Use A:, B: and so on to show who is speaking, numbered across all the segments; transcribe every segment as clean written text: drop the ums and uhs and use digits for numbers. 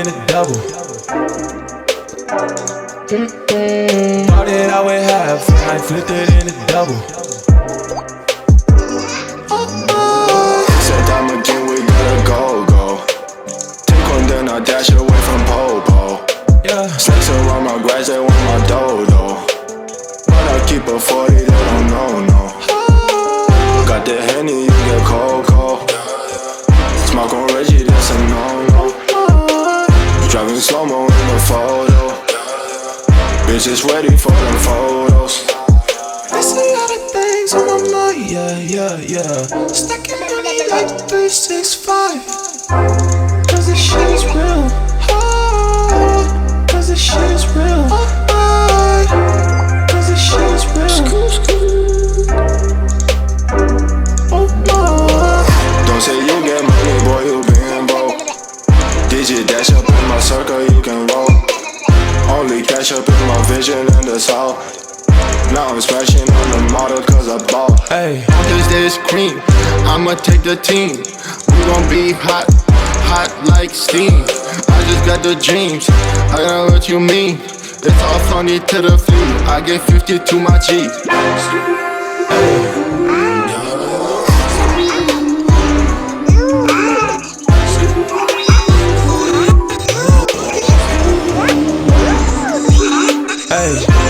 A: in a double. Started out with half, I flipped it in a double.
B: Said time again, we gotta go. Take one, then I dash away from Popo.
A: Yeah.
B: Snakes around my grass, they want my dodo. But I keep a 40, they don't know, no. Got the Henny, you get cocoa. Smoke on Reggie, that's a no-no. Driving slow-mo in the photo. Bitches ready for them photos.
A: I see all the things on my mind, yeah. Stacking money like 365. Cause this shit is real. Cause this shit is real. Cause this shit is real.
B: Don't say you get money, boy, you being broke. DJ dash up in my circle, you can roll. Only cash up in my vision and the soul. Now I'm smashing on the model cause I bought.
A: Hey,
C: Cause there's cream, I'ma take the team. We gon' be hot like steam. I just got the dreams, I know what you mean. It's all funny to the fleet, I get 50 to my G.
A: hey.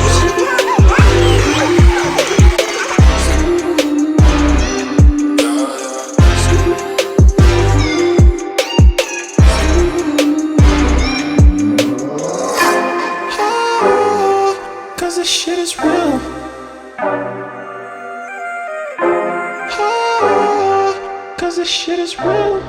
A: Cause this shit is real. Cause this shit is real.